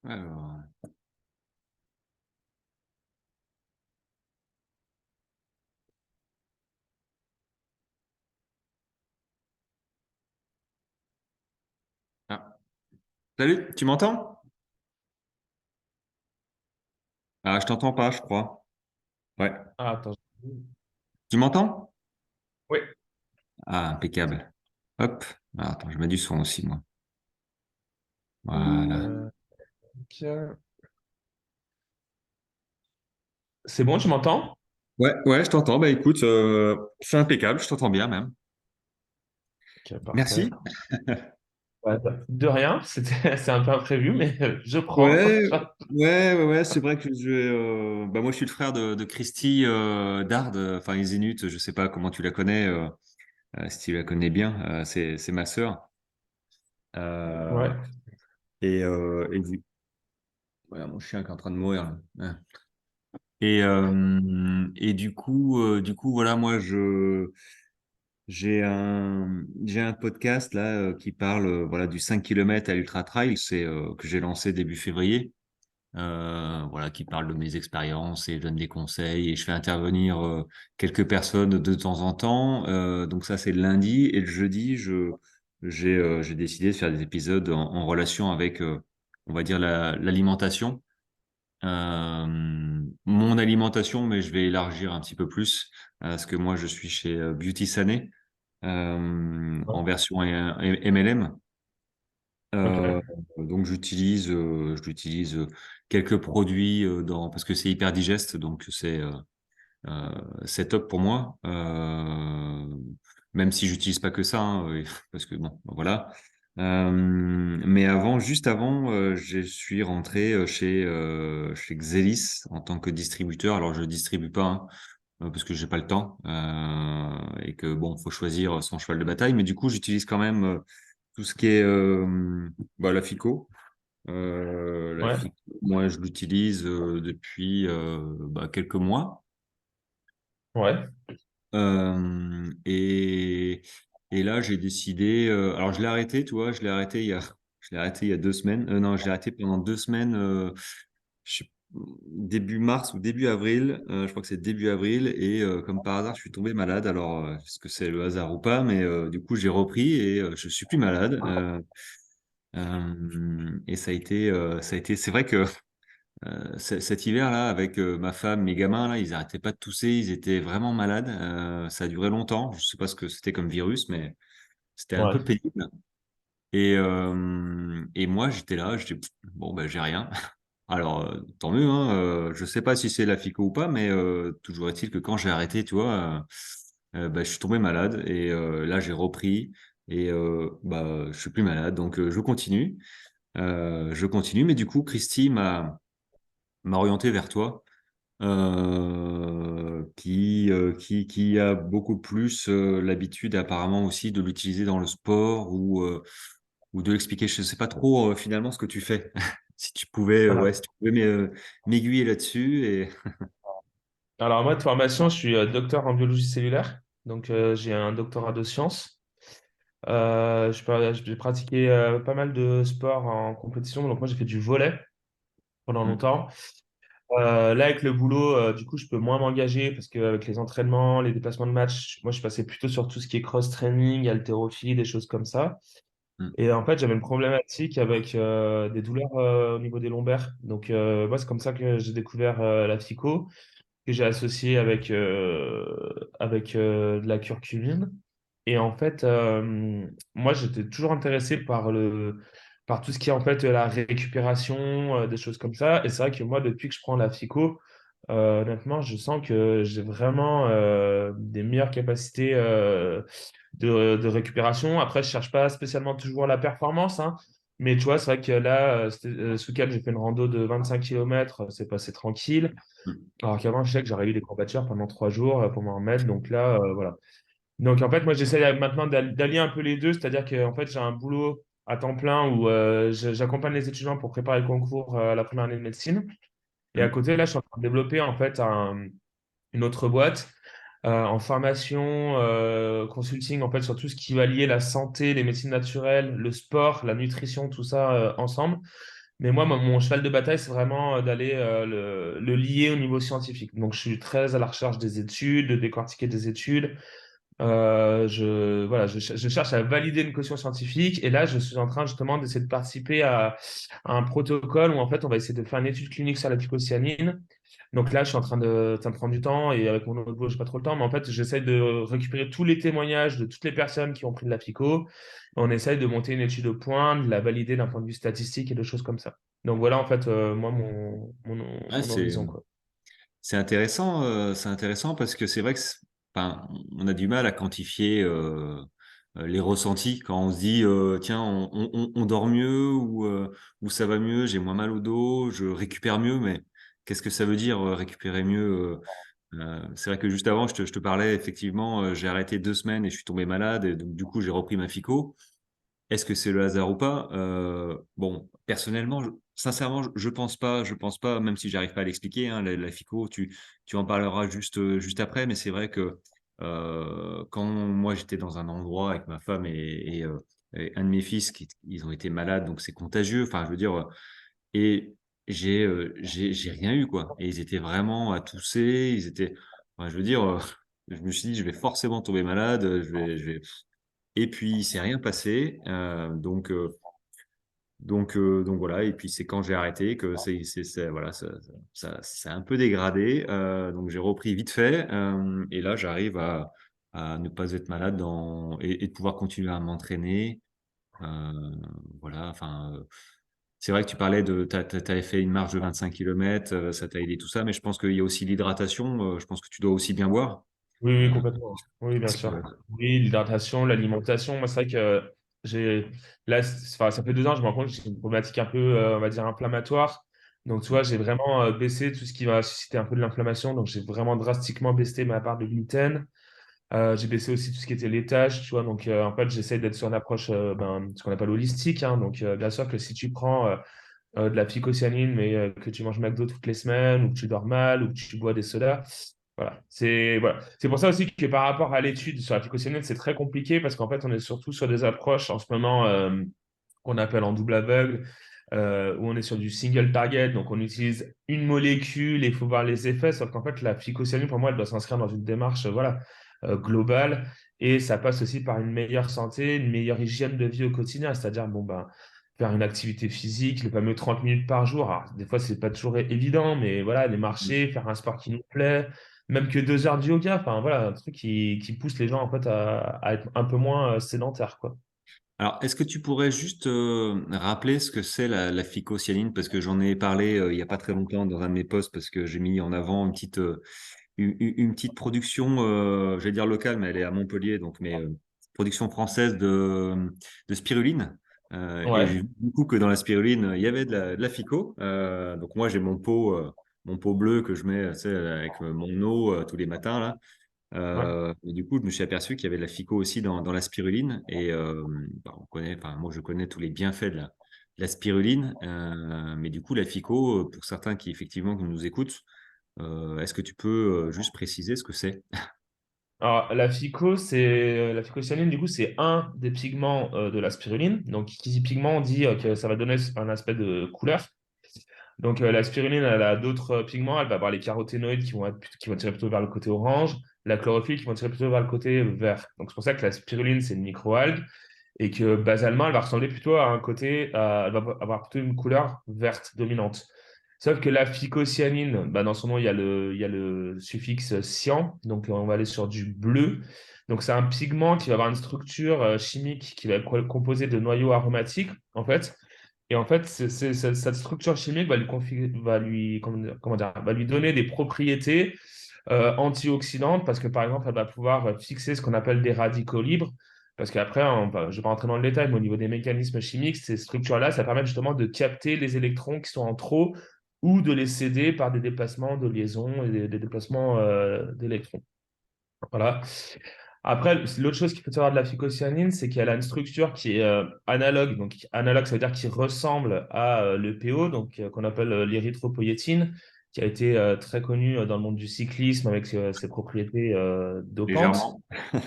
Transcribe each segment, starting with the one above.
Alors, ah. Salut, tu m'entends? Ah, je t'entends pas, je crois. Ouais. Ah, attends. Tu m'entends? Oui. Ah, impeccable. Hop. Ah, attends, je mets du son aussi, moi. Voilà. Ok. C'est bon, tu m'entends? Ouais, ouais, je t'entends. Bah écoute, c'est impeccable, je t'entends bien même. Ok, parfait. Merci. Ouais, de rien, c'est un peu imprévu, mais je prends. Ouais, ouais, c'est vrai que bah moi je suis le frère de Christy Dard, enfin Isinut, je sais pas comment tu la connais, si tu la connais bien, c'est ma sœur. Ouais, Euh, et voilà, mon chien qui est en train de mourir là. Ouais. Et du coup, voilà, moi, j'ai un podcast là qui parle voilà, du 5 km à l'Ultra Trail, que j'ai lancé début février, voilà, qui parle de mes expériences et donne des conseils. Et je fais intervenir quelques personnes de temps en temps. Donc ça, c'est le lundi. Et le jeudi, j'ai décidé de faire des épisodes en relation avec, on va dire, l'alimentation. Mon alimentation, mais je vais élargir un petit peu plus, parce que moi je suis chez Beauty Sané, ouais, en version MLM. Euh, ok. donc j'utilise quelques produits parce que c'est hyper digeste, donc euh, c'est top pour moi. Même si j'utilise pas que ça, hein, parce que bon, voilà. Mais juste avant, je suis rentré chez Xelis en tant que distributeur. Alors je distribue pas, hein, parce que j'ai pas le temps, et que bon, faut choisir son cheval de bataille. Mais du coup, j'utilise quand même tout ce qui est bah, la FICO. La Ouais, FICO, moi, je l'utilise depuis bah, quelques mois. ouais, Et là, j'ai décidé. Alors, je l'ai arrêté, tu vois, je l'ai arrêté il y a 2 semaines. Non, je l'ai arrêté pendant 2 semaines, je sais- début mars ou début avril. Je crois que c'est début avril. Et comme par hasard, je suis tombé malade. Alors, est-ce que c'est le hasard ou pas? Mais du coup, j'ai repris et je suis plus malade. Et ça a été. C'est vrai que cet hiver-là, avec ma femme, mes gamins, là, ils arrêtaient pas de tousser, ils étaient vraiment malades. Ça a duré longtemps. Je sais pas ce que c'était comme virus, mais c'était un peu ouais. pénible. Et moi, j'étais là, je dis, bon, ben, j'ai rien. Alors, tant mieux, hein. Je sais pas si c'est la FICO ou pas, mais toujours est-il que quand j'ai arrêté, tu vois, bah, je suis tombé malade et là, j'ai repris et bah, je suis plus malade, donc je continue. Mais du coup, Christy m'a orienté vers toi, qui a beaucoup plus l'habitude apparemment aussi de l'utiliser dans le sport ou de l'expliquer. Je ne sais pas trop finalement ce que tu fais. Si tu pouvais, ouais, Alors, si tu pouvais m'aiguiller là-dessus. Et alors moi, de formation, je suis docteur en biologie cellulaire. Donc, j'ai un doctorat de sciences. J'ai pratiqué pas mal de sports en compétition. Donc, moi, j'ai fait du volley pendant Hmm, longtemps. Là, avec le boulot, du coup, je peux moins m'engager parce qu'avec les entraînements, les déplacements de match, moi, je passais plutôt sur tout ce qui est cross-training, haltérophilie, des choses comme ça. hmm, Et en fait, j'avais une problématique avec des douleurs au niveau des lombaires. Donc, moi, c'est comme ça que j'ai découvert la psycho, que j'ai associé avec de la curcumine. Et en fait, moi, j'étais toujours intéressé par tout ce qui est en fait la récupération, des choses comme ça. Et c'est vrai que moi, depuis que je prends la psycho, honnêtement, je sens que j'ai vraiment des meilleures capacités de récupération. Après, je cherche pas spécialement toujours la performance, hein. Mais tu vois, c'est vrai que là, ce week-end, j'ai fait une rando de 25 km, c'est passé tranquille. hmm. Alors qu'avant, je sais que j'aurais eu des courbatures pendant 3 jours pour m'en remettre. Donc là, voilà. Donc en fait, moi, j'essaie maintenant d'allier un peu les deux. C'est-à-dire que en fait, j'ai un boulot à temps plein où j'accompagne les étudiants pour préparer le concours à la première année de médecine. Et à Hmm. côté, là, je suis en train de développer en fait une autre boîte en formation, consulting, en fait, sur tout ce qui va lier la santé, les médecines naturelles, le sport, la nutrition, tout ça ensemble. Mais moi, mon cheval de bataille, c'est vraiment d'aller le lier au niveau scientifique. Donc, je suis très à la recherche des études, de décortiquer des études. Voilà, je cherche à valider une caution scientifique. Et là, je suis en train justement d'essayer de participer à un protocole où en fait, on va essayer de faire une étude clinique sur la phycocyanine. Donc là, je suis en train de, ça me prend du temps et avec mon autre boulot, j'ai pas trop le temps. Mais en fait, j'essaie de récupérer tous les témoignages de toutes les personnes qui ont pris de la phyco. On essaye de monter une étude au point, de la valider d'un point de vue statistique et de choses comme ça. Donc voilà, en fait, moi, Ouais, mon horizon, quoi. c'est intéressant parce que c'est vrai que enfin, on a du mal à quantifier les ressentis quand on se dit tiens on dort mieux ou ça va mieux, j'ai moins mal au dos, je récupère mieux, mais qu'est-ce que ça veut dire récupérer mieux c'est vrai que juste avant je te parlais effectivement j'ai arrêté 2 semaines et je suis tombé malade et donc du coup j'ai repris ma phyco. Est-ce que c'est le hasard ou pas? Bon, personnellement, sincèrement, je pense pas. Je pense pas, même si j'arrive pas à l'expliquer. Hein, la FICO, tu en parleras juste après. Mais c'est vrai que quand moi j'étais dans un endroit avec ma femme et un de mes fils, ils ont été malades, donc c'est contagieux. Enfin, je veux dire, et j'ai rien eu quoi. Et ils étaient vraiment à tousser. Ils étaient, enfin, je veux dire, je me suis dit, je vais forcément tomber malade. Et puis, il s'est rien passé. Donc voilà. Et puis, c'est quand j'ai arrêté que voilà, ça a un peu dégradé. Donc, j'ai repris vite fait. Et là, j'arrive à ne pas être malade et de pouvoir continuer à m'entraîner. Euh, voilà. Enfin, c'est vrai que tu parlais t'avais fait une marche de 25 km, ça t'a aidé tout ça. Mais je pense qu'il y a aussi l'hydratation. Je pense que tu dois aussi bien boire. Oui, oui, Euh, complètement. Oui, bien parce que, sûr. Oui, l'hydratation, l'alimentation. Moi, c'est vrai que j'ai, là, enfin, ça fait 2 ans, je me rends compte que j'ai une problématique un peu, on va dire, inflammatoire. Donc, tu vois, j'ai vraiment baissé tout ce qui va susciter un peu de l'inflammation. Donc, j'ai vraiment drastiquement baissé ma part de gluten. J'ai baissé aussi tout ce qui était laitage, tu vois. Donc, en fait, j'essaie d'être sur une approche, ce qu'on appelle holistique, hein. Donc, bien sûr que si tu prends de la phycocyanine, mais que tu manges McDo toutes les semaines, ou que tu dors mal, ou que tu bois des sodas, voilà. C'est pour ça aussi que par rapport à l'étude sur la phycocyanine, c'est très compliqué parce qu'en fait, on est surtout sur des approches en ce moment qu'on appelle en double aveugle, où on est sur du single target, donc on utilise une molécule et il faut voir les effets, sauf qu'en fait, la phycocyanine, pour moi, elle doit s'inscrire dans une démarche voilà, globale et ça passe aussi par une meilleure santé, une meilleure hygiène de vie au quotidien, c'est-à-dire, bon, ben, faire une activité physique, le fameux 30 minutes par jour. Alors, des fois, c'est pas toujours évident, mais voilà, aller marcher, faire un sport qui nous plaît, même que 2 heures de yoga, enfin voilà, un truc qui pousse les gens en fait à être un peu moins sédentaires, quoi. Alors, est-ce que tu pourrais juste rappeler ce que c'est la phycocyanine? Parce que j'en ai parlé il n'y a pas très longtemps dans un de mes posts, parce que j'ai mis en avant une petite production, j'allais dire locale, mais elle est à Montpellier, donc mais production française de spiruline. Et Ouais, j'ai vu du coup que dans la spiruline, il y avait de la phyco. Donc moi, j'ai mon pot bleu que je mets, tu sais, avec mon eau tous les matins là. ouais. Et du coup, je me suis aperçu qu'il y avait de la phyco aussi dans la spiruline. Et bah, enfin, moi, je connais tous les bienfaits de la spiruline. Mais du coup, la phyco, pour certains qui effectivement qui nous écoutent, est-ce que tu peux juste préciser ce que c'est? Alors, la phycocyanine, du coup, c'est un des pigments de la spiruline. Donc, qui dit pigment, on dit que ça va donner un aspect de couleur. Donc, la spiruline, elle a d'autres pigments. Elle va avoir les caroténoïdes qui vont tirer plutôt vers le côté orange, la chlorophylle qui vont tirer plutôt vers le côté vert. Donc, c'est pour ça que la spiruline, c'est une microalgue et que basalement, elle va ressembler plutôt à un côté, elle va avoir plutôt une couleur verte dominante. Sauf que la phycocyanine, bah, dans son nom, il y a le suffixe cyan, donc on va aller sur du bleu. Donc c'est un pigment qui va avoir une structure chimique qui va être composée de noyaux aromatiques, en fait. Et en fait, cette structure chimique va lui donner des propriétés antioxydantes parce que, par exemple, elle va pouvoir fixer ce qu'on appelle des radicaux libres. Parce qu'après, je ne vais pas rentrer dans le détail, mais au niveau des mécanismes chimiques, ces structures-là, ça permet justement de capter les électrons qui sont en trop ou de les céder par des déplacements de liaison et des déplacements d'électrons. Voilà. Après, l'autre chose qu'il faut savoir de la phycocyanine, c'est qu'elle a une structure qui est analogue. Donc, analogue, ça veut dire qui ressemble à l'EPO, donc qu'on appelle l'érythropoïétine, qui a été très connue dans le monde du cyclisme avec ses propriétés dopantes. Légèrement.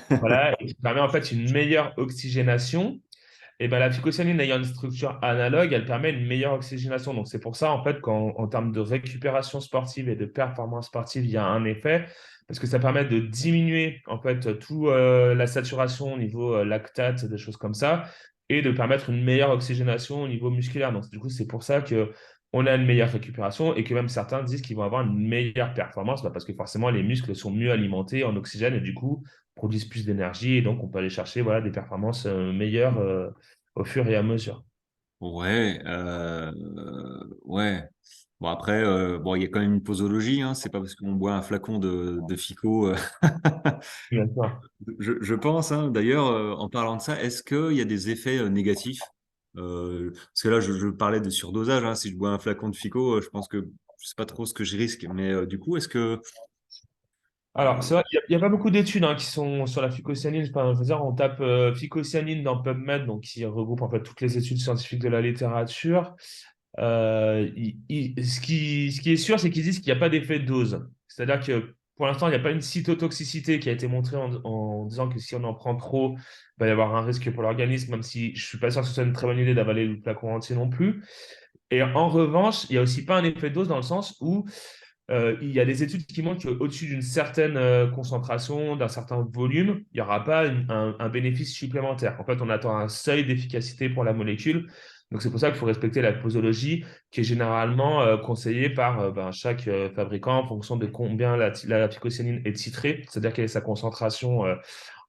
Voilà, et qui permet en fait une meilleure oxygénation. Et ben, la phycocyanine ayant une structure analogue, elle permet une meilleure oxygénation. Donc, c'est pour ça, en fait, qu'en termes de récupération sportive et de performance sportive, il y a un effet, parce que ça permet de diminuer, en fait, tout la saturation au niveau lactate, des choses comme ça, et de permettre une meilleure oxygénation au niveau musculaire. Donc, du coup, c'est pour ça que on a une meilleure récupération et que même certains disent qu'ils vont avoir une meilleure performance, bah, parce que forcément, les muscles sont mieux alimentés en oxygène et du coup, produisent plus d'énergie et donc on peut aller chercher voilà, des performances meilleures au fur et à mesure. Ouais, ouais. Bon après, bon, il y a quand même une posologie, hein. C'est pas parce qu'on boit un flacon de Fico. Bien sûr. Je pense, hein, d'ailleurs, en parlant de ça, est-ce qu'il y a des effets négatifs? Parce que là, je parlais de surdosage, hein. Si je bois un flacon de Fico, je pense que je sais pas trop ce que je risque. Mais du coup, est-ce que Alors, euh, c'est vrai qu'il n'y a pas beaucoup d'études qui sont sur la phycocyanine. Enfin, je veux dire, on tape phycocyanine dans PubMed, donc qui regroupe en fait toutes les études scientifiques de la littérature. Ce qui est sûr, c'est qu'ils disent qu'il n'y a pas d'effet dose. C'est-à-dire que pour l'instant, il n'y a pas une cytotoxicité qui a été montrée en disant que si on en prend trop, il va y avoir un risque pour l'organisme, même si je suis pas sûr que ce soit une très bonne idée d'avaler le flacon entier non plus. Et en revanche, il n'y a aussi pas un effet dose dans le sens où il y a des études qui montrent qu'au-dessus d'une certaine concentration, d'un certain volume, il n'y aura pas un bénéfice supplémentaire. En fait, on attend un seuil d'efficacité pour la molécule. Donc, c'est pour ça qu'il faut respecter la posologie qui est généralement conseillée par chaque fabricant en fonction de combien la phycocyanine est titrée, c'est-à-dire quelle est sa concentration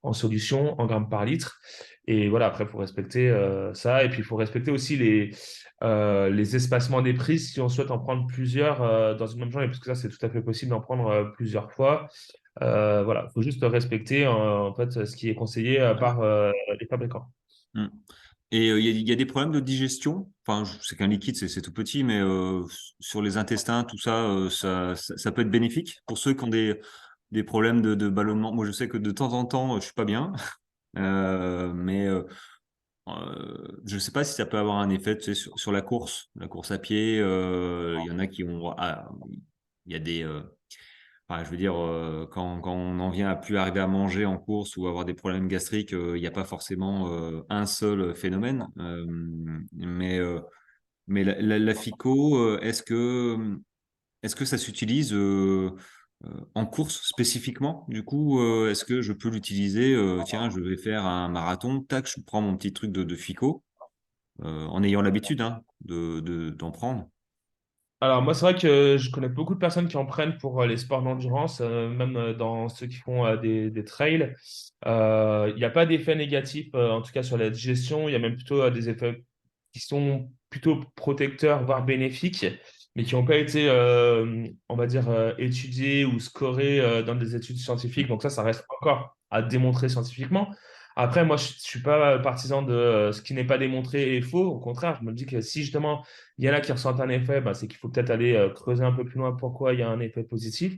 en solution, en grammes par litre. Et voilà, après, il faut respecter ça. Et puis, il faut respecter aussi les espacements des prises si on souhaite en prendre plusieurs dans une même journée, parce que ça, c'est tout à fait possible d'en prendre plusieurs fois. Voilà, il faut juste respecter en fait ce qui est conseillé par les fabricants. hmm. Et il y a des problèmes de digestion? Enfin, c'est qu'un liquide, c'est tout petit, mais sur les intestins, tout ça, ça peut être bénéfique pour ceux qui ont des problèmes de ballonnement. Moi, je sais que de temps en temps, je suis pas bien. Mais je ne sais pas si ça peut avoir un effet, tu sais, sur la course à pied. Il y en a qui ont, il y a des, enfin, je veux dire, quand on en vient à plus arriver à manger en course ou avoir des problèmes gastriques, il n'y a pas forcément un seul phénomène. Mais la FICO, est-ce que ça s'utilise en course spécifiquement? Du coup, est-ce que je peux l'utiliser? Tiens, je vais faire un marathon, tac, je prends mon petit truc de FICO, en ayant l'habitude, hein, d'en prendre. Alors moi, c'est vrai que je connais beaucoup de personnes qui en prennent pour les sports d'endurance, même dans ceux qui font des trails. Il n'y a pas d'effet négatif, en tout cas sur la digestion. Il y a même plutôt des effets qui sont plutôt protecteurs, voire bénéfiques, mais qui n'ont pas été, on va dire, étudiés ou scorés dans des études scientifiques. Donc ça reste encore à démontrer scientifiquement. Après, moi, je ne suis pas partisan de ce qui n'est pas démontré est faux. Au contraire, je me dis que si justement il y en a qui ressentent un effet, bah, c'est qu'il faut peut-être aller creuser un peu plus loin pourquoi il y a un effet positif.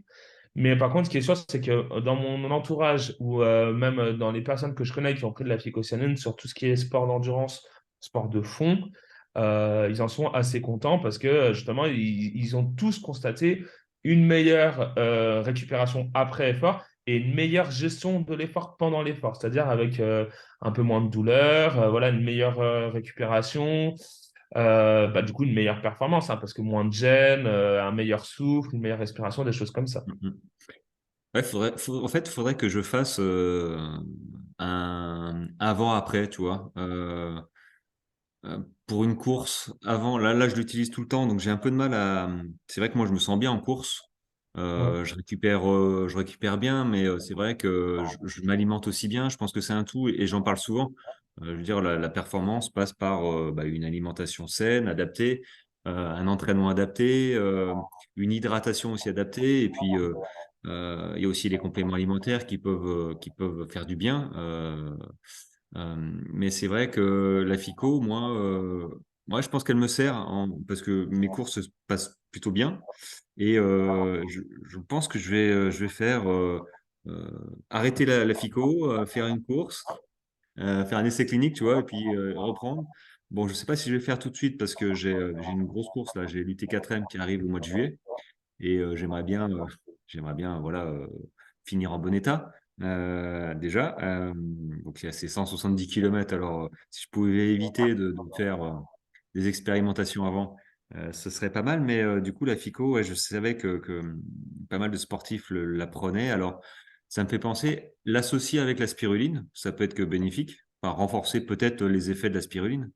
Mais par contre, ce qui est sûr, c'est que dans mon entourage ou même dans les personnes que je connais qui ont pris de la phycocyanine sur tout ce qui est sport d'endurance, sport de fond, ils en sont assez contents parce que justement, ils ont tous constaté une meilleure récupération après effort et une meilleure gestion de l'effort pendant l'effort, c'est-à-dire avec un peu moins de douleur, voilà, une meilleure récupération, du coup, une meilleure performance, parce que moins de gêne, un meilleur souffle, une meilleure respiration, des choses comme ça. Mhm. Ouais, en fait, faudrait que je fasse un avant-après, tu vois. Pour une course, avant, là, je l'utilise tout le temps, donc j'ai un peu de mal à. C'est vrai que moi, je me sens bien en course. Ouais. Je récupère bien, mais c'est vrai que je m'alimente aussi bien. Je pense que c'est un tout, et j'en parle souvent. Je veux dire, la performance passe par une alimentation saine, adaptée, un entraînement adapté, une hydratation aussi adaptée, et puis il y a aussi les compléments alimentaires qui peuvent faire du bien. Mais c'est vrai que la FICO, moi, je pense qu'elle me sert parce que mes courses se passent plutôt bien. Et je pense que je vais faire euh, arrêter la FICO, faire une course, faire un essai clinique, tu vois, et puis reprendre. Bon, je sais pas si je vais faire tout de suite parce que j'ai une grosse course là, j'ai l'UT4M qui arrive au mois de juillet et j'aimerais bien voilà, finir en bon état. déjà. Donc, il y a ces 170 kilomètres. Alors, si je pouvais éviter de faire des expérimentations avant, ce serait pas mal. Mais du coup, la FICO, ouais, je savais que pas mal de sportifs la prenaient. Alors, ça me fait penser, l'associer avec la spiruline, ça peut être que bénéfique. Enfin, renforcer peut-être les effets de la spiruline.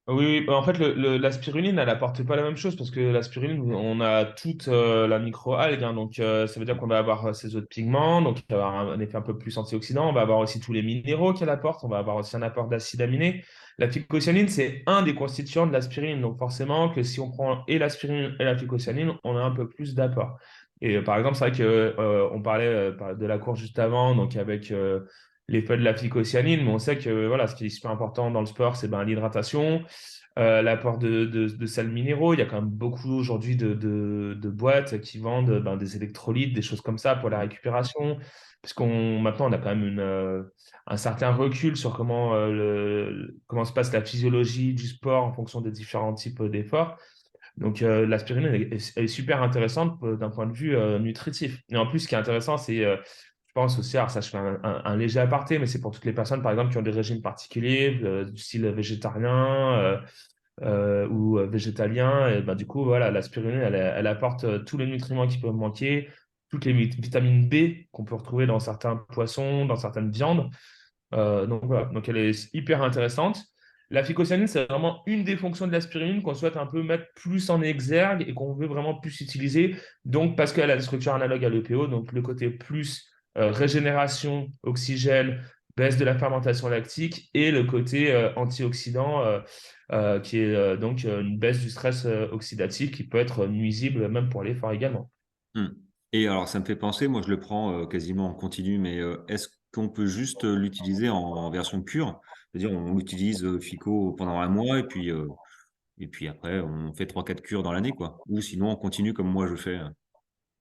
Oui, oui, bah, en fait, la spiruline, elle apporte pas la même chose parce que la spiruline, on a toute la microalgue, hein, donc ça veut dire qu'on va avoir ces autres pigments, donc il va y avoir un effet un peu plus antioxydant, on va avoir aussi tous les minéraux qu'elle apporte, on va avoir aussi un apport d'acides aminés. La phycocyanine, c'est un des constituants de la spiruline, donc forcément que si on prend et la spiruline et la phycocyanine, on a un peu plus d'apport. Et par exemple, c'est vrai que on parlait de la course juste avant, donc avec l'effet de la phycocyanine, mais on sait que voilà, ce qui est super important dans le sport, c'est ben, l'hydratation, l'apport de sels minéraux. Il y a quand même beaucoup aujourd'hui de boîtes qui vendent ben, des électrolytes, des choses comme ça pour la récupération. Puisqu'on maintenant on a quand même un certain recul sur comment se passe la physiologie du sport en fonction des différents types d'efforts. Donc l'aspirine elle est super intéressante d'un point de vue nutritif. Et en plus, ce qui est intéressant, c'est je pense aussi, alors ça je fais un léger aparté, mais c'est pour toutes les personnes par exemple qui ont des régimes particuliers, du style végétarien, ou végétalien. Et ben, du coup, voilà, la spiruline, elle apporte tous les nutriments qui peuvent manquer, toutes les vitamines B qu'on peut retrouver dans certains poissons, dans certaines viandes. Donc voilà, donc elle est hyper intéressante. La phycocyanine, c'est vraiment une des fonctions de la spiruline qu'on souhaite un peu mettre plus en exergue et qu'on veut vraiment plus utiliser. Donc parce qu'elle a des structures analogues à l'EPO, donc le côté plus régénération, oxygène, baisse de la fermentation lactique et le côté antioxydant qui est donc une baisse du stress oxydatif qui peut être nuisible même pour l'effort également. Hmm. Et alors, ça me fait penser, moi je le prends quasiment en continu, mais est-ce qu'on peut juste l'utiliser en version pure? C'est-à-dire, on l'utilise FICO pendant un mois et puis après, on fait trois quatre cures dans l'année, quoi. Ou sinon, on continue comme moi je fais.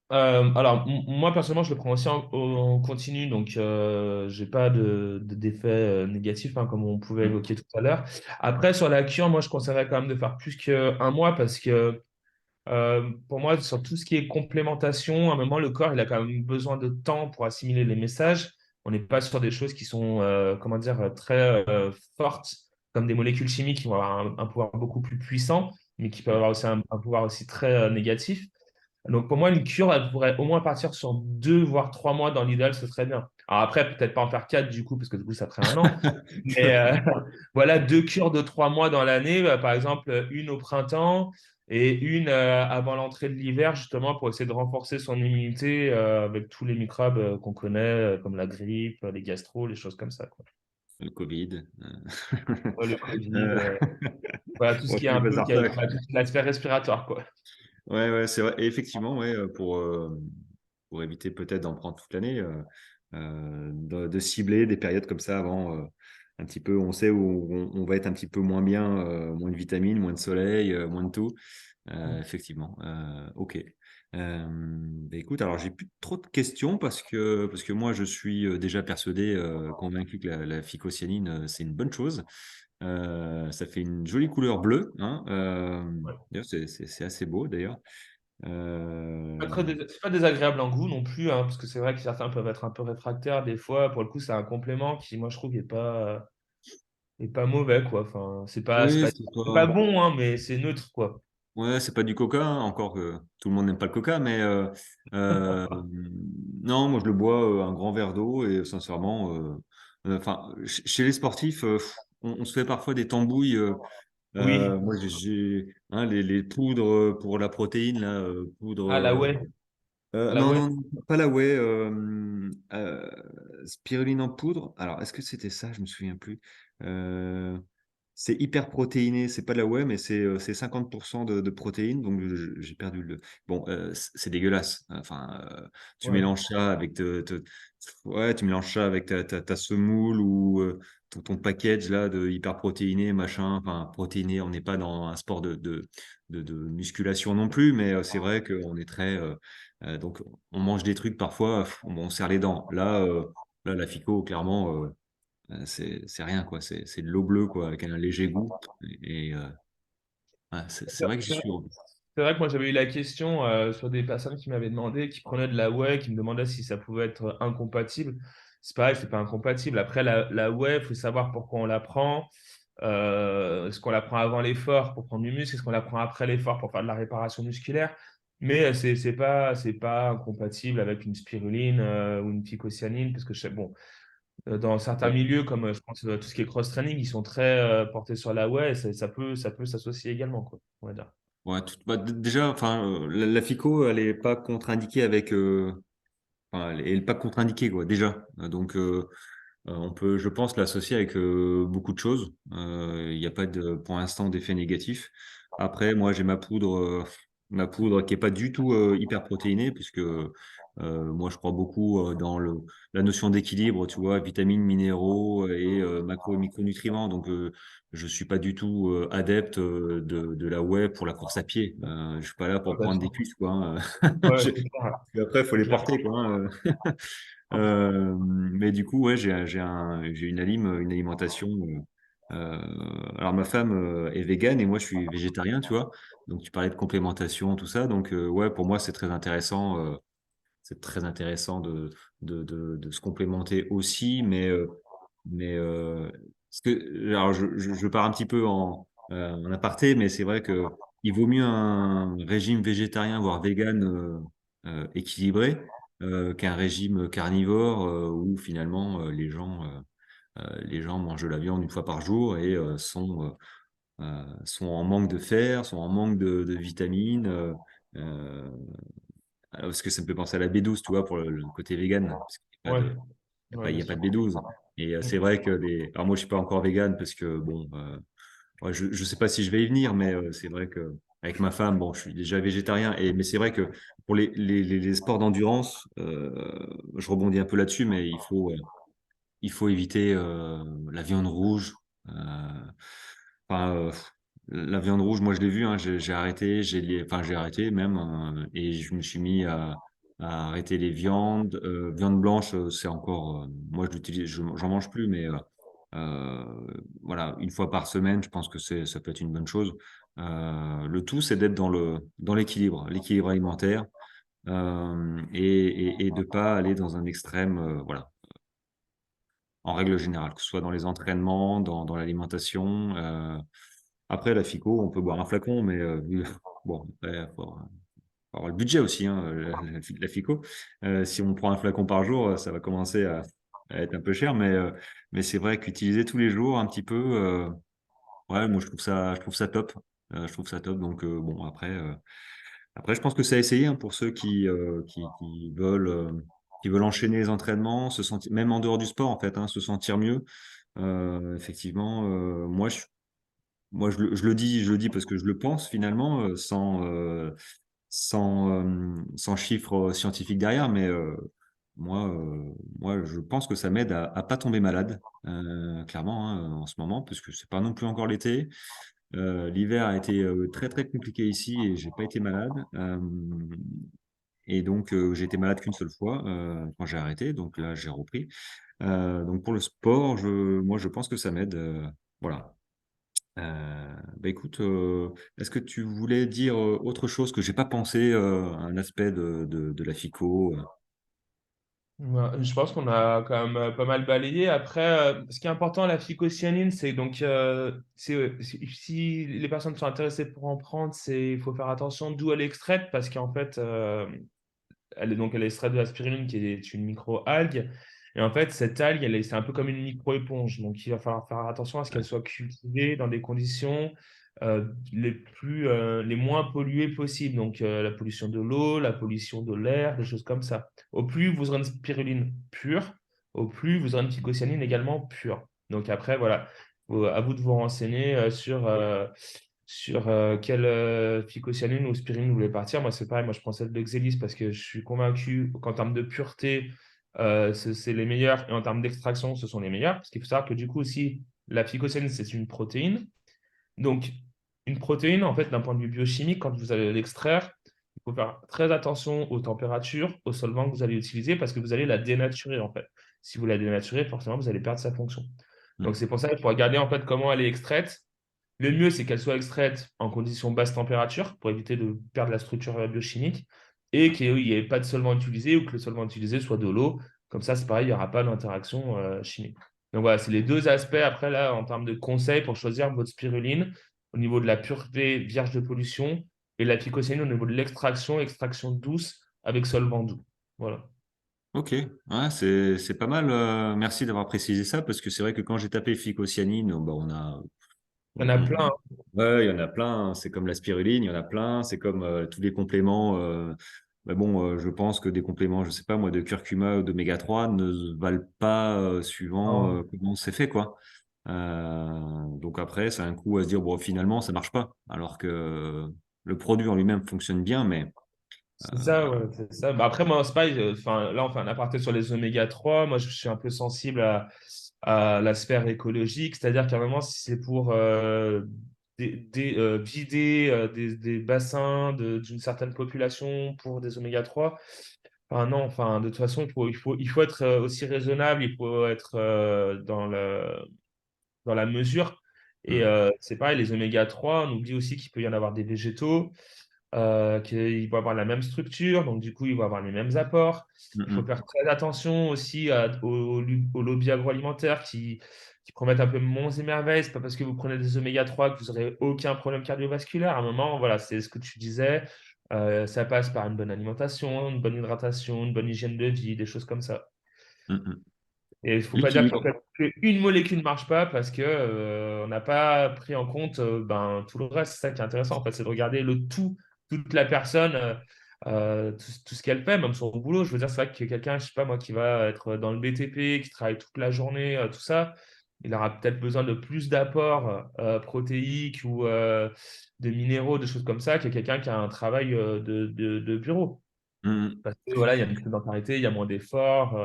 Alors, moi, personnellement, je le prends aussi en continu, donc j'ai pas d'effet négatif, hein, comme on pouvait Hmm. évoquer tout à l'heure. Après, sur la cure, moi, je conseillerais quand même de faire plus qu'un mois parce que pour moi, sur tout ce qui est complémentation, à un moment, le corps, il a quand même besoin de temps pour assimiler les messages. On n'est pas sur des choses qui sont, comment dire, très fortes, comme des molécules chimiques qui vont avoir un pouvoir beaucoup plus puissant, mais qui peuvent avoir aussi un pouvoir aussi très négatif. Donc pour moi, une cure, elle pourrait au moins partir sur 2 voire 3 mois dans l'idéal, ce serait bien. Alors après, peut-être pas en faire 4 du coup, parce que du coup, ça ferait un an. Mais voilà, 2 cures de 3 mois dans l'année, par exemple, une au printemps et une avant l'entrée de l'hiver, justement, pour essayer de renforcer son immunité avec tous les microbes qu'on connaît, comme la grippe, les gastro, les choses comme ça, quoi. Le Covid. Ouais, le Covid, Euh, voilà, tout ce on qui est finit un pas peu, par ça. bah, tout ce qui est l'aspect respiratoire, quoi. Ouais, ouais, c'est vrai. Et effectivement, ouais, pour éviter peut-être d'en prendre toute l'année, de cibler des périodes comme ça avant, un petit peu, on sait où on va être un petit peu moins bien, moins de vitamines, moins de soleil, moins de tout. Effectivement. Ok. Bah, écoute, alors j'ai plus trop de questions parce que moi je suis déjà persuadé, convaincu que la phycocyanine, c'est une bonne chose. Ça fait une jolie couleur bleue, hein. D'ailleurs, c'est assez beau d'ailleurs. Euh, C'est pas désagréable en goût non plus, hein, parce que c'est vrai que certains peuvent être un peu réfractaires des fois. Pour le coup, c'est un complément qui, moi, je trouve, est pas mauvais, quoi. Enfin, oui, c'est c'est pas pas. bon, hein, mais c'est neutre, quoi. Ouais, c'est pas du coca, hein, encore que tout le monde n'aime pas le coca, mais euh, non, moi je le bois un grand verre d'eau et sincèrement, enfin, chez les sportifs, on se fait parfois des tambouilles. Oui, Moi, hein, les poudres pour la protéine, là, poudre. ah, la whey, la Non, whey. non, non, pas la whey. Spiruline en poudre. Alors, est-ce que c'était ça? Je me souviens plus. Euh, c'est hyper protéiné. C'est pas de la whey, mais c'est 50% de protéines. Donc, j'ai perdu le. Bon, c'est dégueulasse. Enfin, tu Ouais. mélanges ça avec ouais, tu mélanges ça avec ta semoule ou ton package là de hyper protéiné, machin. Enfin, protéiné. On n'est pas dans un sport de musculation non plus, mais c'est vrai qu'on est très donc, on mange des trucs parfois, on serre les dents. Là, la FICO, clairement, c'est rien, quoi. C'est de l'eau bleue, quoi, avec un léger goût. Et ouais, c'est vrai que j'y suis revenu. C'est vrai que moi j'avais eu la question sur des personnes qui m'avaient demandé, qui prenaient de la whey, qui me demandaient si ça pouvait être incompatible. C'est pareil, c'est pas incompatible. Après, la whey, il faut savoir pourquoi on la prend. Est-ce qu'on la prend avant l'effort pour prendre du muscle? Est-ce qu'on la prend après l'effort pour faire de la réparation musculaire? Mais c'est pas incompatible avec une spiruline ou une phycocyanine, parce que bon, dans certains Ouais. milieux, comme je pense tout ce qui est cross-training, ils sont très portés sur la whey, et ça peut s'associer également, quoi, on va dire. Ouais, bah, déjà, enfin, la FICO, elle est pas contre-indiquée avec, enfin, elle est pas contre-indiquée, quoi, déjà. Donc, on peut, je pense, l'associer avec beaucoup de choses. Il n'y a pas de, pour l'instant, d'effet négatif. Après, moi, j'ai ma poudre qui est pas du tout hyper protéinée, puisque moi, je crois beaucoup dans la notion d'équilibre, tu vois, vitamines, minéraux et macro et micronutriments. Donc, je suis pas du tout adepte de la whey pour la course à pied. Je suis pas là Ouais, pour bah, prendre des cuisses, quoi, hein. ouais, c'est clair. Après, il faut C'est les clair. porter, quoi, hein. Mais du coup, ouais, j'ai une alimentation. Alors ma femme est végane et moi je suis végétarien, tu vois. Donc tu parlais de complémentation, tout ça. Donc ouais, pour moi c'est très intéressant. C'est très intéressant de se complémenter aussi, parce que alors je pars un petit peu en aparté, mais c'est vrai que il vaut mieux un régime végétarien voire vegan équilibré qu'un régime carnivore où finalement les gens mangent de la viande une fois par jour et sont en manque de fer, sont en manque de vitamines. Euh, Parce que ça me fait penser à la B12, tu vois, pour le côté vegan, parce qu'il n'y a pas Ouais, de, ouais, il bien y a pas sûr. de B12. Et c'est vrai que alors moi je suis pas encore vegan parce que bon, ouais, je sais pas si je vais y venir, mais c'est vrai que avec ma femme, bon, je suis déjà végétarien. Mais c'est vrai que pour les sports d'endurance, je rebondis un peu là-dessus, mais il faut éviter la viande rouge. Enfin, la viande rouge, moi je l'ai vu, hein, j'ai arrêté, enfin j'ai arrêté même, et je me suis mis à arrêter les viandes. Viande blanche, c'est encore, moi je l'utilise, j'en mange plus, mais euh, voilà, une fois par semaine, je pense que ça peut être une bonne chose. Le tout, c'est d'être dans l'équilibre alimentaire, et de pas aller dans un extrême, voilà, en règle générale, que ce soit dans les entraînements, dans l'alimentation. Après, la FICO, on peut boire un flacon, mais bon, après, faut avoir le budget aussi, hein, la FICO. Si on prend un flacon par jour, ça va commencer à être un peu cher, mais c'est vrai qu'utiliser tous les jours un petit peu, ouais, moi je trouve ça top. Je trouve ça top. Donc bon, après, je pense que c'est à essayer hein, pour ceux qui veulent enchaîner les entraînements, se sentir, même en dehors du sport en fait, hein, se sentir mieux. Effectivement, je le dis parce que je le pense finalement, sans chiffres scientifiques derrière, mais moi, je pense que ça m'aide à pas tomber malade, clairement, hein, en ce moment, parce que c'est pas non plus encore l'été. L'hiver a été très très compliqué ici et j'ai pas été malade. Et donc j'ai été malade qu'une seule fois quand j'ai arrêté, donc là j'ai repris. Donc pour le sport, moi je pense que ça m'aide. Voilà. Bah écoute, est-ce que tu voulais dire autre chose que j'ai pas pensé, un aspect de la FICO? Ouais, je pense qu'on a quand même pas mal balayé. Après, ce qui est important à la phycocyanine, c'est donc si les personnes sont intéressées pour en prendre, il faut faire attention d'où elle est extraite parce qu'en fait, elle est extraite de la spiruline qui est une micro-algue. Et en fait, cette algue, c'est un peu comme une micro-éponge. Donc, il va falloir faire attention à ce qu'elle Ouais, soit cultivée dans des conditions les moins polluées possibles. Donc, la pollution de l'eau, la pollution de l'air, des choses comme ça. Au plus vous aurez une spiruline pure, au plus vous aurez une phycocyanine également pure. Donc, après, voilà, à vous de vous renseigner sur quelle phycocyanine ou spiruline vous voulez partir. Moi, c'est pareil, moi je prends celle de Xelis parce que je suis convaincu qu'en termes de pureté, c'est les meilleurs et en termes d'extraction, ce sont les meilleurs. Parce qu'il faut savoir que du coup aussi, la phycocyanine, c'est une protéine. Donc, une protéine, en fait, d'un point de vue biochimique, quand vous allez l'extraire, il faut faire très attention aux températures, aux solvants que vous allez utiliser parce que vous allez la dénaturer, en fait. Si vous la dénaturez, forcément, vous allez perdre sa fonction. Donc, ouais, c'est pour ça qu'il faut regarder, en fait, comment elle est extraite Le mieux, c'est qu'elle soit extraite en conditions basse température pour éviter de perdre la structure biochimique et qu'il n'y ait pas de solvant utilisé ou que le solvant utilisé soit de l'eau. Comme ça, c'est pareil, il n'y aura pas d'interaction chimique. Donc voilà, c'est les deux aspects après, là, en termes de conseils pour choisir votre spiruline au niveau de la pureté vierge de pollution et la phycocyanine au niveau de l'extraction, extraction douce avec solvant doux. Voilà. Ok, ouais, c'est pas mal. Merci d'avoir précisé ça parce que c'est vrai que quand j'ai tapé phycocyanine, bah, Il y en a on- plein, hein. ouais, il y en a plein. C'est comme la spiruline, il y en a plein. C'est comme tous les compléments. Mais bon, je pense que des compléments, je sais pas moi, de curcuma ou d'oméga 3 ne valent pas suivant Non. comment c'est fait, quoi. Donc après, c'est un coup à se dire bon, finalement, ça marche pas, alors que le produit en lui-même fonctionne bien, mais C'est ça, ouais, c'est ça. Bah, après, moi, c'est pareil, enfin, là, on fait un aparté sur les oméga 3. Moi, je suis un peu sensible à la sphère écologique, c'est-à-dire qu'à un moment, si c'est pour vider des bassins d'une certaine population pour des oméga 3, enfin, non, enfin, de toute façon, il faut être aussi raisonnable, il faut être dans la mesure. Et hum, c'est pareil, les oméga 3, on oublie aussi qu'il peut y en avoir des végétaux qu'il va avoir la même structure, donc du coup, il va avoir les mêmes apports. hum, Il faut hum, faire très attention aussi au lobby agroalimentaire qui promettent un peu monts et merveilles. C'est pas parce que vous prenez des oméga 3 que vous n'aurez aucun problème cardiovasculaire. À un moment, voilà, c'est ce que tu disais. Ça passe par une bonne alimentation, une bonne hydratation, une bonne hygiène de vie, des choses comme ça. hum. Et il ne faut pas dire qu'en L'équilibre. fait, qu'une molécule ne marche pas parce que on n'a pas pris en compte tout le reste. C'est ça qui est intéressant, en fait, c'est de regarder le tout, toute la personne, tout ce qu'elle fait, même son boulot. Je veux dire, c'est vrai que quelqu'un, je sais pas moi, qui va être dans le BTP, qui travaille toute la journée, tout ça, il aura peut-être besoin de plus d'apports protéiques ou de minéraux, de choses comme ça, que quelqu'un qui a un travail de bureau. Hum. Parce que voilà, il y a une sédentarité, il y a moins d'efforts,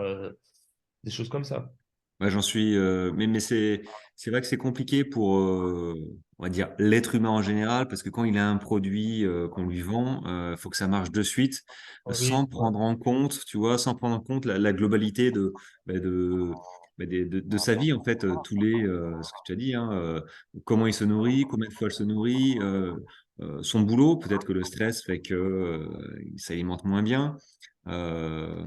des choses comme ça. Ouais, j'en suis, mais c'est vrai que c'est compliqué pour, on va dire, l'être humain en général, parce que quand il a un produit qu'on lui vend, faut que ça marche de suite, sans Oui, ouais. prendre en compte, tu vois, sans prendre en compte la globalité bah, de, de sa vie, en fait, ce que tu as dit, hein, comment il se nourrit, combien de fois il se nourrit, son boulot, peut-être que le stress fait que il s'alimente moins bien. Euh,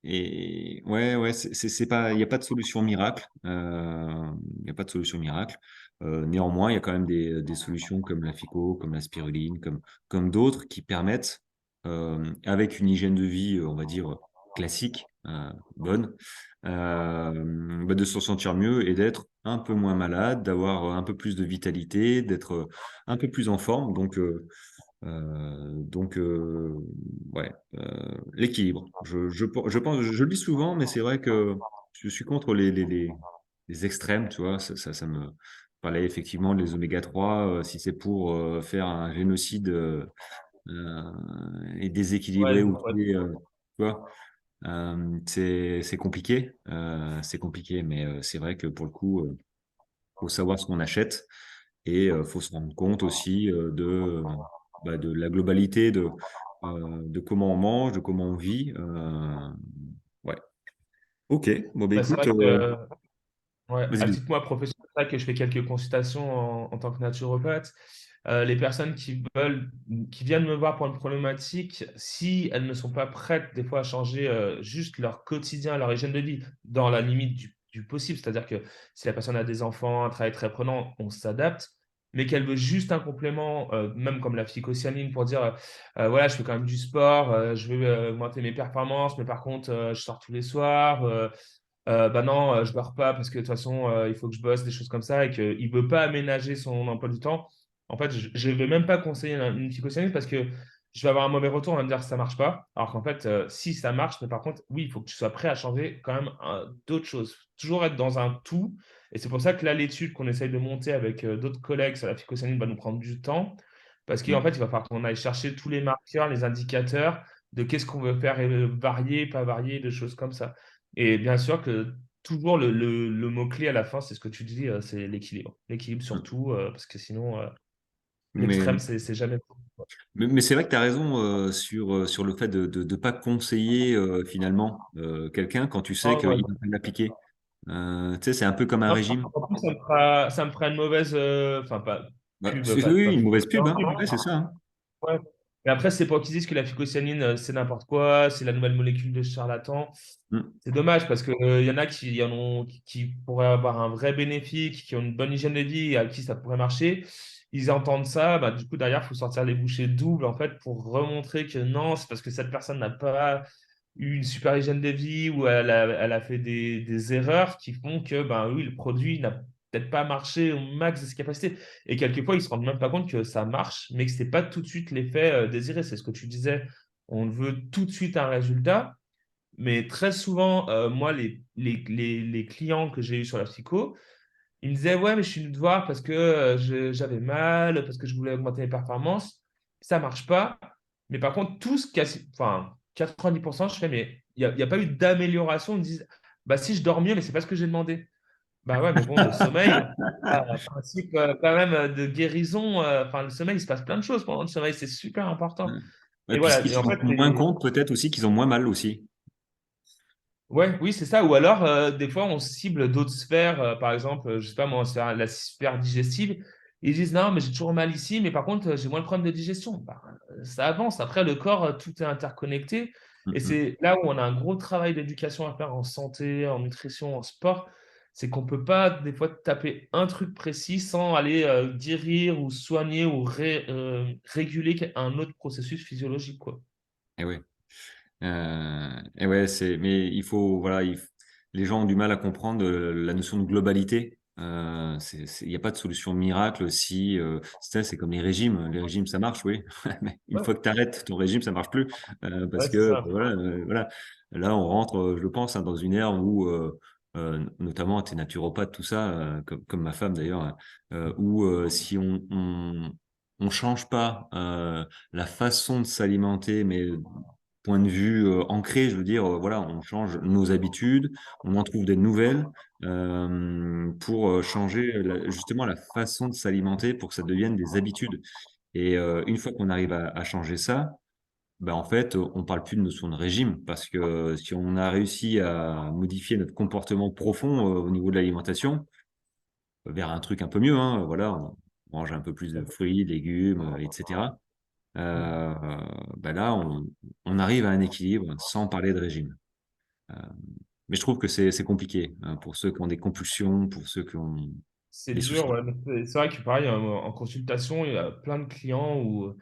et ouais, ouais, c'est pas, il n'y a pas de solution miracle. Il n'y a pas de solution miracle. Néanmoins, il y a quand même des solutions comme la FICO, comme la spiruline, comme d'autres qui permettent, avec une hygiène de vie, on va dire, classique, bonne, bah, de se sentir mieux et d'être un peu moins malade, d'avoir un peu plus de vitalité, d'être un peu plus en forme. Donc, ouais, l'équilibre. Je pense, je le dis souvent, mais c'est vrai que je suis contre les extrêmes, tu vois. Ça me parlait effectivement des oméga 3. Si c'est pour faire un génocide et Ouais, déséquilibrer ou ouais. tuer, tu vois, c'est compliqué. C'est compliqué, mais c'est vrai que pour le coup, faut savoir ce qu'on achète. Et faut se rendre compte aussi bah, de la globalité de comment on mange, de comment on vit. Ouais. Ok. Bon, bah Ouais, c'est écoute, vrai que ouais, vas-y, à vas-y. titre moi professionnel, c'est vrai que je fais quelques consultations en tant que naturopathe. Les personnes qui viennent me voir pour une problématique, si elles ne sont pas prêtes des fois à changer juste leur quotidien, leur hygiène de vie, dans la limite du possible, c'est-à-dire que si la personne a des enfants, un travail très prenant, on s'adapte, mais qu'elle veut juste un complément, même comme la phycocyanine, pour dire, voilà, je fais quand même du sport, je veux augmenter mes performances, mais par contre, je sors tous les soirs. Bah non, je dors pas parce que de toute façon, il faut que je bosse, des choses comme ça, et qu'il ne veut pas aménager son emploi du temps. En fait, je ne vais même pas conseiller une psychosocialiste parce que je vais avoir un mauvais retour, on va me dire que ça marche pas. Alors qu'en fait, si ça marche, mais par contre, oui, il faut que tu sois prêt à changer quand même d'autres choses. Toujours être dans un tout. Et c'est pour ça que là, l'étude qu'on essaye de monter avec d'autres collègues sur la psychosocialiste va nous prendre du temps. Parce qu'en fait, Mm. il va falloir qu'on aille chercher tous les marqueurs, les indicateurs de qu'est-ce qu'on veut faire varier, pas varier, de choses comme ça. Et bien sûr que toujours le mot-clé à la fin, c'est ce que tu dis, c'est l'équilibre. L'équilibre Mm. surtout, parce que sinon, l'extrême, Mais, c'est jamais bon. mais c'est vrai que tu as raison sur le fait de ne pas conseiller finalement quelqu'un quand tu sais Ah, ouais. qu'il va pas l'appliquer. Tu sais, c'est un peu comme un Non, régime. en plus, ça me fera une mauvaise, enfin, pas Bah, pub, c'est, pas oui, une pub. mauvaise pub, hein. Ouais, c'est ça, hein. Ouais. Mais après, c'est pas qu'ils disent que la phycocyanine, c'est n'importe quoi, c'est la nouvelle molécule de charlatan. Mm. C'est dommage parce que, y en a qui en ont, qui pourraient avoir un vrai bénéfice, qui ont une bonne hygiène de vie et à qui ça pourrait marcher. Ils entendent ça, bah, du coup, derrière, il faut sortir les bouchées doubles en fait pour remontrer que non, c'est parce que cette personne n'a pas eu une super hygiène de vie ou elle a fait des erreurs qui font que, ben oui, le produit n'a peut-être pas marché au max de ses capacités. Et quelquefois, ils se rendent même pas compte que ça marche, mais que ce n'est pas tout de suite l'effet désiré. C'est ce que tu disais. On veut tout de suite un résultat. Mais très souvent, moi, les clients que j'ai eu sur la psycho, ils me disaient, ouais, mais je suis venu te voir parce que j'avais mal, parce que je voulais augmenter mes performances. Ça marche pas. Mais par contre, enfin, 90%, je fais, mais il y a pas eu d'amélioration. Ils me disent, bah si, je dors mieux, mais c'est pas ce que j'ai demandé. Bah ouais, mais bon, le sommeil, principe quand même de guérison, enfin, le sommeil, il se passe plein de choses pendant le sommeil, c'est super Ouais. important. Ouais, Et puis voilà, ils et se en fait, rendent moins compte peut-être aussi qu'ils ont moins mal aussi. ouais, oui, c'est ça. Ou alors, des fois, on cible d'autres sphères, par exemple, je sais pas moi, la sphère digestive. Ils disent non, mais j'ai toujours mal ici, mais par contre, j'ai moins de problèmes de digestion. Bah, ça avance. Après, le corps, tout est interconnecté. Mm, Et mm. c'est là où on a un gros travail d'éducation à faire en santé, en nutrition, en sport. C'est qu'on peut pas, des fois, taper un truc précis sans aller guérir ou soigner ou réguler un autre processus physiologique, quoi. Et ouais. Et ouais, mais il faut, voilà, les gens ont du mal à comprendre la notion de globalité. Il n'y a pas de solution miracle si, c'est comme les régimes. Les régimes, ça marche, oui. Mais une Ouais, fois que tu arrêtes ton régime, ça marche plus. Parce ouais, c'est que, ça. voilà, voilà. Là, on rentre, je pense, hein, dans une ère où, notamment, tu es naturopathe, tout ça, comme ma femme d'ailleurs, hein, où si on change pas la façon de s'alimenter, mais point de vue ancré, je veux dire, voilà, on change nos habitudes, on en trouve des nouvelles pour changer justement la façon de s'alimenter pour que ça devienne des habitudes. Et une fois qu'on arrive à changer ça, ben en fait, on parle plus de notion de régime parce que si on a réussi à modifier notre comportement profond au niveau de l'alimentation vers un truc un peu mieux, hein, voilà, on mange un peu plus de fruits, légumes, etc. Euh, ben là, on arrive à un équilibre sans parler de régime. Euh, mais je trouve que c'est compliqué hein, pour ceux qui ont des compulsions, pour ceux qui ont C'est des dur, soucis. ouais. Mais c'est vrai que pareil, en consultation, il y a plein de clients où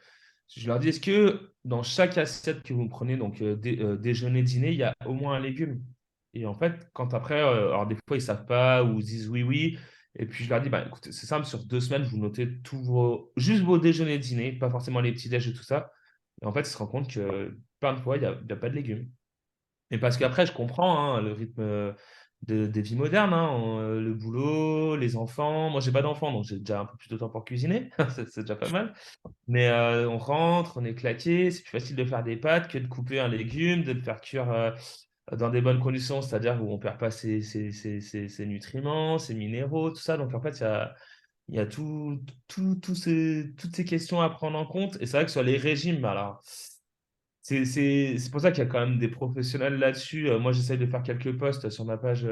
je leur dis, est-ce que dans chaque assiette que vous prenez, donc déjeuner, dîner, il y a au moins un légume? Et en fait, quand après, alors des fois, ils savent pas ou ils disent oui, oui. Et puis je leur dis, bah, écoutez, c'est simple, sur 2 semaines, vous notez juste vos déjeuners, dîners, pas forcément les petits déj et tout ça. Et en fait, ils se rendent compte que plein de fois, il y a pas de légumes. Et parce qu'après, je comprends hein, le rythme des vies modernes, hein, le boulot, les enfants. Moi, j'ai pas d'enfants, donc j'ai déjà un peu plus de temps pour cuisiner. C'est déjà pas mal. Mais on rentre, on est claqué. C'est plus facile de faire des pâtes que de couper un légume, de le faire cuire dans des bonnes conditions, c'est-à-dire où on perd pas ses nutriments, ses minéraux, tout ça. Donc, en fait, il y a toutes ces questions à prendre en compte. Et c'est vrai que sur les régimes, alors. C'est pour ça qu'il y a quand même des professionnels là-dessus. Moi, j'essaye de faire quelques posts sur ma page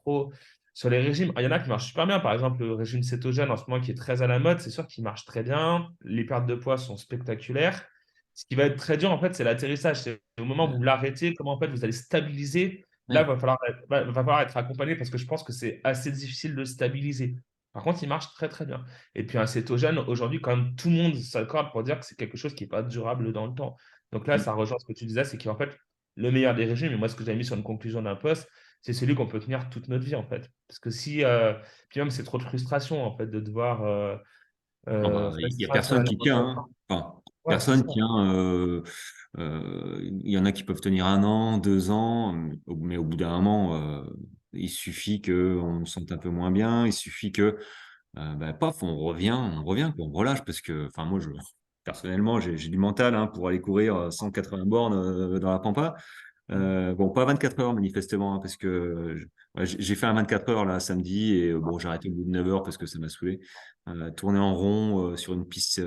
pro sur les régimes. Il y en a qui marchent super bien. Par exemple, le régime cétogène en ce moment qui est très à la mode, c'est sûr qu'il marche très bien. Les pertes de poids sont spectaculaires. Ce qui va être très dur, en fait, c'est l'atterrissage. C'est au moment où vous l'arrêtez, comment en fait vous allez stabiliser. Là, il Ouais. va falloir être accompagné parce que je pense que c'est assez difficile de stabiliser. Par contre, il marche très très bien. Et puis un cétogène, aujourd'hui, quand même, tout le monde s'accorde pour dire que c'est quelque chose qui n'est pas durable dans le temps. Donc là, Mm. ça rejoint ce que tu disais, c'est qu'en fait, le meilleur des régimes, et moi, ce que j'avais mis sur une conclusion d'un post, c'est celui qu'on peut tenir toute notre vie, en fait. Parce que si, puis même, c'est trop de frustration, en fait, de devoir Ah bah, il y a restreindre son personne qui tient, alimentation. hein. Enfin, Ouais, c'est personne ça. tient. Il y en a qui peuvent tenir 1 an, 2 ans, mais au bout d'un moment, il suffit qu'on se sente un peu moins bien. Il suffit que, bah, paf, on revient, quoi, on relâche parce que, enfin, moi, personnellement, j'ai du mental hein, pour aller courir 180 bornes dans la pampa. Bon, pas 24 heures manifestement, hein, parce que ouais, j'ai fait un 24 heures là samedi et bon, j'ai arrêté au bout de 9 heures parce que ça m'a saoulé. Tourner en rond sur une piste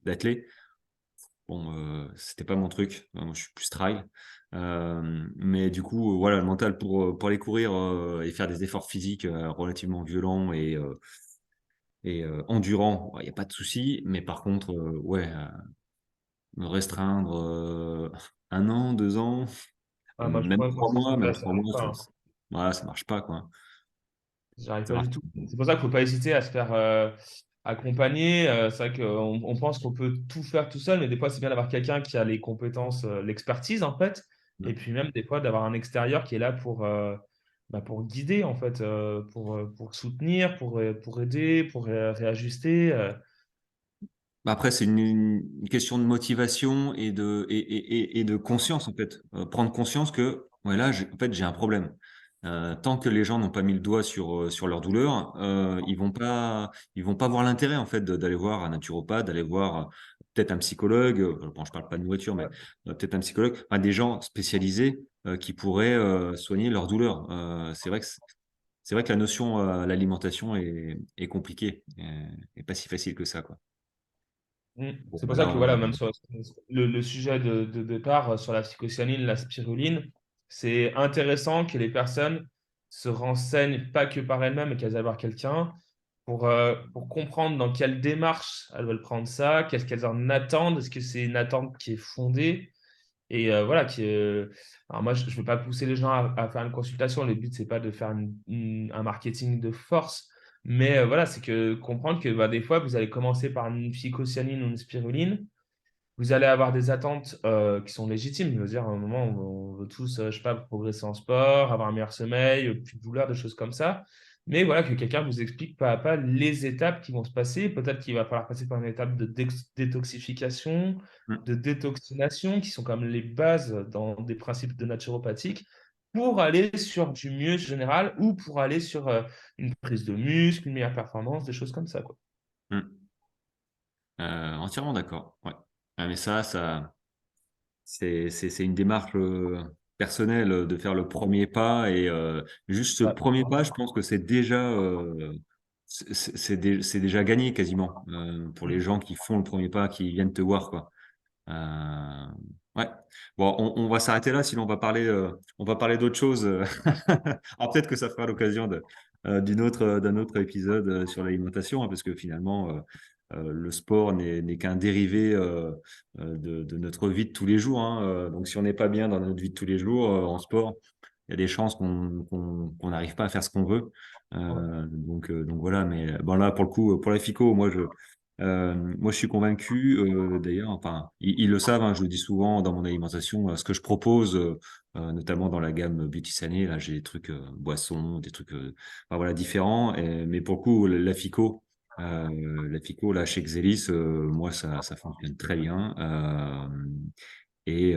d'athlée, Bon, c'était pas mon truc. Moi, je suis plus trail. Mais du coup, voilà, le mental pour aller courir et faire des efforts physiques relativement violents et endurants, il n'y a pas de souci. Mais par contre, ouais, me restreindre 1 an, 2 ans, Ah, moi, je même pense que 3 mois, même ça trois marche mois, pas, hein. ouais, ça marche pas, quoi. J'arrive Ça pas marche du tout. pas. C'est pour ça qu'il ne faut pas hésiter à se faire accompagner. C'est vrai qu'on on pense qu'on peut tout faire tout seul, mais des fois, c'est bien d'avoir quelqu'un qui a les compétences, l'expertise, en fait. Et puis même, des fois, d'avoir un extérieur qui est là pour guider, en fait, pour soutenir, pour aider, pour réajuster. Bah, après, c'est une question de motivation et de conscience, en fait. Prendre conscience que, ouais, là, en fait, j'ai un problème. Tant que les gens n'ont pas mis le doigt sur leur douleur, ils vont pas voir l'intérêt, en fait, d'aller voir un naturopathe, d'aller voir peut-être un psychologue. Bon, je parle pas de nourriture, mais peut-être un psychologue, enfin, des gens spécialisés qui pourraient soigner leur douleur. C'est vrai que la notion, l'alimentation est compliquée et pas si facile que ça, quoi. Mm. Bon, C'est pour bah ça là, que voilà, même sur le sujet de départ, sur la phycocyanine, la spiruline, c'est intéressant que les personnes se renseignent pas que par elles-mêmes, mais qu'elles aillent voir quelqu'un pour comprendre dans quelle démarche elles veulent prendre ça, qu'est-ce qu'elles en attendent, est-ce que c'est une attente qui est fondée, et voilà, alors moi, je ne veux pas pousser les gens à faire une consultation. Le but, c'est pas de faire un marketing de force. Mais voilà, c'est que comprendre que bah, des fois, vous allez commencer par une phycocyanine ou une spiruline. Vous allez avoir des attentes qui sont légitimes. Je veux dire, à un moment, on veut tous, je sais pas, progresser en sport, avoir un meilleur sommeil, plus de douleur, des choses comme ça. Mais voilà, que quelqu'un vous explique pas à pas les étapes qui vont se passer. Peut-être qu'il va falloir passer par une étape de détoxification, mm, de détoxination, qui sont comme les bases dans des principes de naturopathique, pour aller sur du mieux général ou pour aller sur une prise de muscle, une meilleure performance, des choses comme ça, quoi. mm. Entièrement d'accord. Ouais. Ah, mais c'est une démarche personnelle de faire le premier pas et juste ce Ouais. premier pas, je pense que c'est déjà c'est déjà gagné quasiment pour les gens qui font le premier pas, qui viennent te voir, quoi. Euh, ouais. Bon, on va s'arrêter là, sinon on va parler d'autre chose. Alors peut-être que ça fera l'occasion d'un autre épisode sur l'alimentation, hein, parce que finalement, le sport n'est qu'un dérivé de notre vie de tous les jours, hein. Donc si on n'est pas bien dans notre vie de tous les jours en sport, il y a des chances qu'on n'arrive pas à faire ce qu'on veut. Donc voilà, mais bon là pour le coup, pour la FICO, moi je suis convaincu. D'ailleurs, enfin ils le savent, hein, je le dis souvent dans mon alimentation, ce que je propose, notamment dans la gamme Beauty Sané, là j'ai des trucs boissons, des trucs enfin, voilà différents. Mais pour le coup, la FICO là chez Xelis, moi ça fonctionne très bien. Et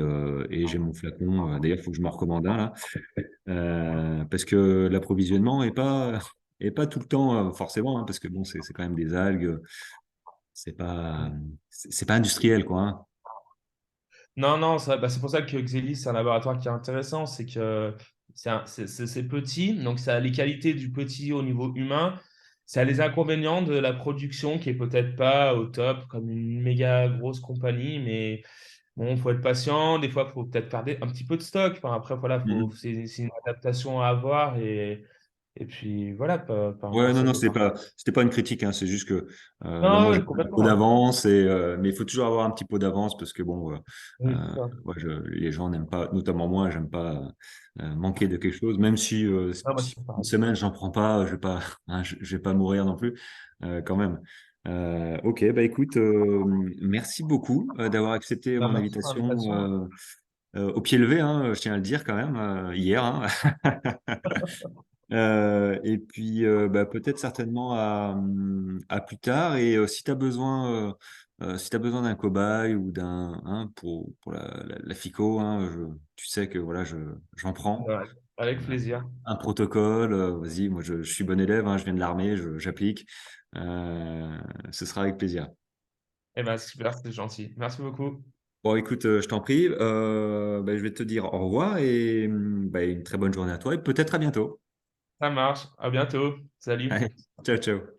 j'ai mon flacon. D'ailleurs, il faut que je me recommande un là. Parce que l'approvisionnement est pas tout le temps forcément, hein, parce que bon, c'est quand même des algues, c'est pas, c'est pas industriel, quoi, hein. Non, non, bah, c'est pour ça que Xelis, c'est un laboratoire qui est intéressant, c'est que c'est petit, donc ça a les qualités du petit au niveau humain, ça a les inconvénients de la production qui est peut-être pas au top comme une méga grosse compagnie, mais bon, il faut être patient, des fois, il faut peut-être garder un petit peu de stock. Enfin, après, voilà, Mhm. c'est une adaptation à avoir et puis voilà, par rapport Ouais, à non, ça. non, c'était pas une critique, hein, c'est juste que là, Non, moi, j'ai ouais, un pot complètement, hein. d'avance, mais il faut toujours avoir un petit pot d'avance parce que bon, Oui, c'est ça. ouais, les gens n'aiment pas, notamment moi, j'aime pas manquer de quelque chose, même Ah, moi, si c'est une pareil. semaine j'en prends pas, je vais pas, hein, je vais pas mourir non plus, quand même. Ok, bah écoute, merci beaucoup d'avoir accepté Bah, mon merci pour invitation l'invitation. au pied levé, hein, je tiens à le dire quand même, hier, hein. Et puis, bah, peut-être certainement à plus tard. Et si tu as besoin, si t'as besoin d'un cobaye ou d'un hein, pour la FICO, hein, tu sais que voilà, j'en prends. Ouais, avec Euh, plaisir. un protocole, vas-y, moi je suis bon élève, hein, je viens de l'armée, j'applique. Ce sera avec plaisir. Eh ben, super, c'est gentil. Merci beaucoup. Bon, écoute, je t'en prie, bah, je vais te dire au revoir et bah, une très bonne journée à toi et peut-être à bientôt. Ça marche. À bientôt. Salut. Allez, ciao, ciao.